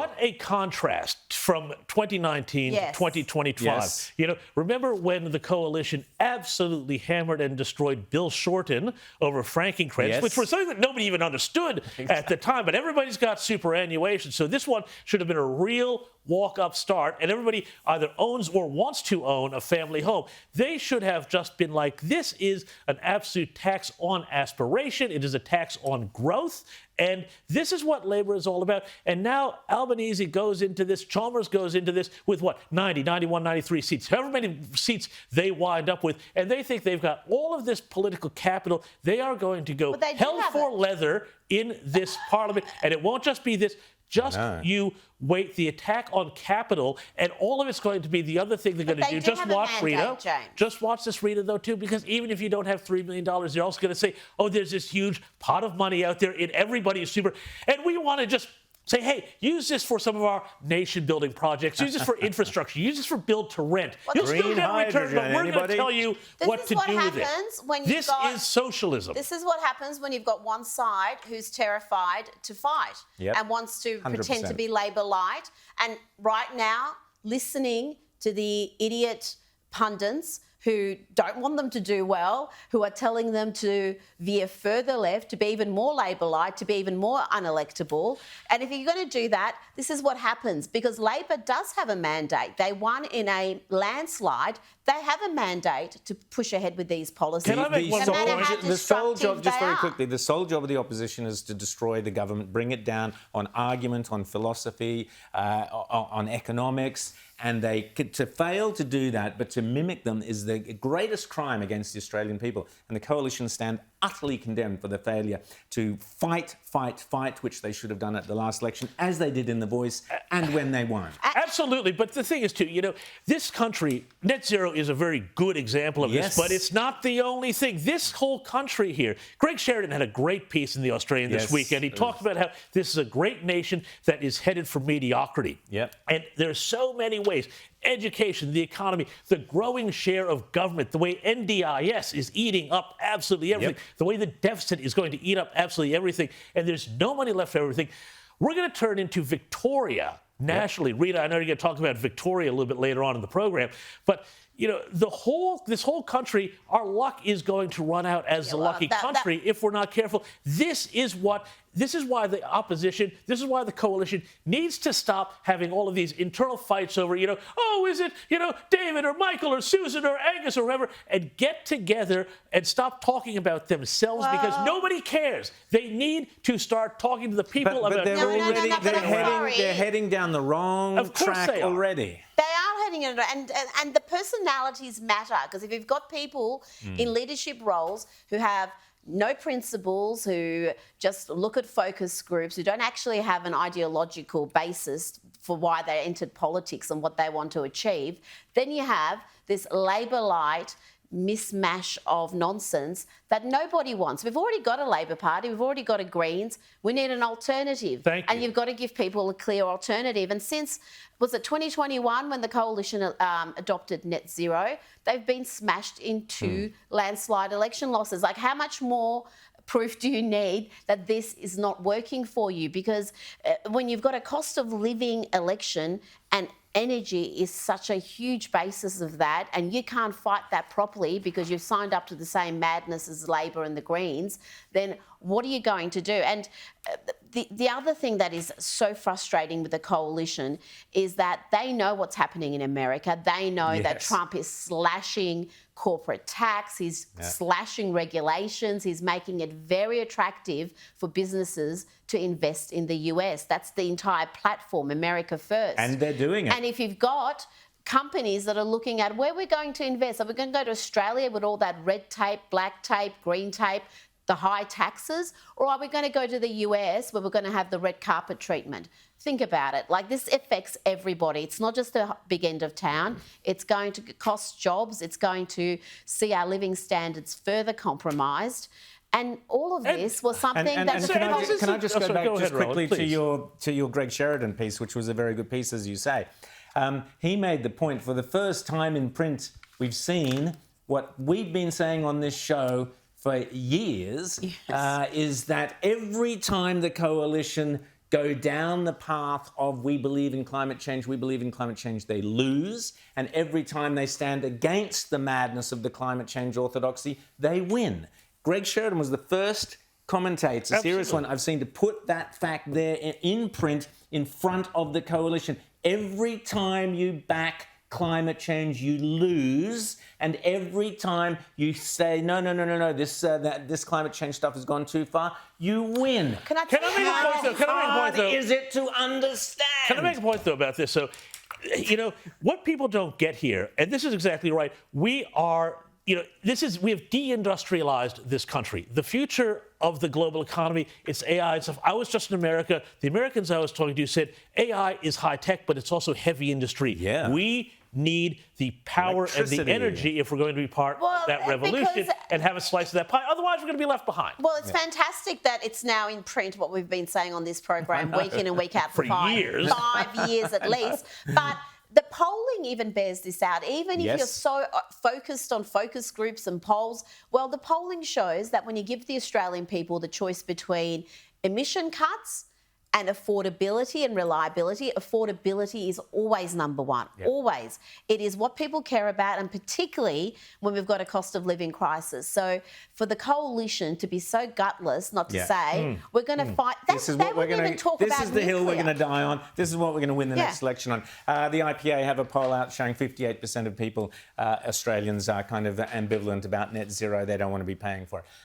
What a contrast from 2019 to 2025. Yes. Remember when the coalition absolutely hammered and destroyed Bill Shorten over franking credits, which was something that nobody even understood at the time, but everybody's got superannuation. So this one should have been a real walk-up start, and everybody either owns or wants to own a family home. They should have just been like, this is an absolute tax on aspiration. It is a tax on growth. And this is what Labour is all about. And now Albanese goes into this, Chalmers goes into this with what, 90, 91, 93 seats, however many seats they wind up with. And they think they've got all of this political capital. They are going to go hell for leather in this parliament. And it won't just be this. Just you wait, the attack on capital, and all of it's going to be the other thing they're going to do. Just watch, Rita. Just watch this, Rita, though, too, because even if you don't have $3 million, they're also going to say, oh, there's this huge pot of money out there, and everybody is super. And we want to just say, hey, use this for some of our nation-building projects. Use this for infrastructure. Use this for build-to-rent. You'll still get return, but we're going to tell you what to do with it. This is socialism. This is what happens when you've got one side who's terrified to fight and wants to pretend to be Labor light. And right now, listening to the idiot pundits who don't want them to do well, who are telling them to veer further left, to be even more Labor-like, to be even more unelectable. And if you're going to do that, this is what happens, because Labor does have a mandate. They won in a landslide. They have a mandate to push ahead with these policies. Can I make one point? The sole job, just very quickly, the sole job of the opposition is to destroy the government, bring it down on argument, on philosophy, on economics. And to fail to do that, but to mimic them, is the greatest crime against the Australian people. And the coalition stand utterly condemned for the failure to fight, which they should have done at the last election, as they did in The Voice and when they won. Absolutely. But the thing is, too, this country, net zero is a very good example of this, but it's not the only thing. This whole country here, Greg Sheridan had a great piece in The Australian this weekend. He talked about how this is a great nation that is headed for mediocrity. And there's so many ways. Education, the economy, the growing share of government, the way NDIS is eating up absolutely everything, the way the deficit is going to eat up absolutely everything, and there's no money left for everything. We're going to turn into Victoria nationally. Rita, I know you're going to talk about Victoria a little bit later on in the program, but this whole country, our luck is going to run out as the lucky country if we're not careful. This is why the opposition, this is why the coalition needs to stop having all of these internal fights over, is it, David or Michael or Susan or Angus or whoever, and get together and stop talking about themselves because nobody cares. They need to start talking to the people about they're heading down the wrong track already. They are heading in, and the personalities matter, because if you've got people in leadership roles who have no principles, who just look at focus groups, who don't actually have an ideological basis for why they entered politics and what they want to achieve, then you have this Labor light mismatch of nonsense that nobody wants. We've already got a Labor Party, we've already got a Greens. We need an alternative. And you've got to give people a clear alternative. And since, was it 2021 when the coalition adopted net zero, they've been smashed into landslide election losses. Like, how much more proof do you need that this is not working for you? Because when you've got a cost of living election and energy is such a huge basis of that, and you can't fight that properly because you've signed up to the same madness as Labor and the Greens, then what are you going to do? And the other thing that is so frustrating with the coalition is that they know what's happening in America. They know that Trump is slashing corporate tax, he's slashing regulations, he's making it very attractive for businesses to invest in the US. That's the entire platform, America First. And they're doing it. And if you've got companies that are looking at where we're going to invest, are we going to go to Australia with all that red tape, black tape, green tape, the high taxes, or are we going to go to the US where we're going to have the red carpet treatment? Think about it. Like, this affects everybody. It's not just the big end of town. It's going to cost jobs. It's going to see our living standards further compromised. And all of this was something that... Can I just go back just quickly to your Greg Sheridan piece, which was a very good piece, as you say. He made the point, for the first time in print, we've seen what we've been saying on this show for years, is that every time the coalition go down the path of we believe in climate change, they lose. And every time they stand against the madness of the climate change orthodoxy, they win. Greg Sheridan was the first commentator, a serious one I've seen, to put that fact there in print in front of the coalition. Every time you back climate change, you lose, and every time you say no, this climate change stuff has gone too far, you win. Can I make a point, though? Can I make a point, though? Is it to understand? Can I make a point, though, about this? So, what people don't get here, and this is exactly right, we have deindustrialized this country. The future of the global economy, it's AI and stuff. I was just in America. The Americans I was talking to said AI is high tech, but it's also heavy industry. Yeah. We need the power and the energy if we're going to be part of that revolution and have a slice of that pie. Otherwise, we're going to be left behind. Well, it's fantastic that it's now in print, what we've been saying on this program week in and week out for years. 5 years at least. But the polling even bears this out. Even if you're so focused on focus groups and polls, well, the polling shows that when you give the Australian people the choice between emission cuts and affordability and reliability, affordability is always number one. Yep. Always. It is what people care about, and particularly when we've got a cost of living crisis. So for the coalition to be so gutless, not to say, we're going to fight. This is what we're going to talk about. This is the hill we're going to die on. This is what we're going to win the next election on. The IPA have a poll out showing 58% of people, Australians, are kind of ambivalent about net zero. They don't want to be paying for it.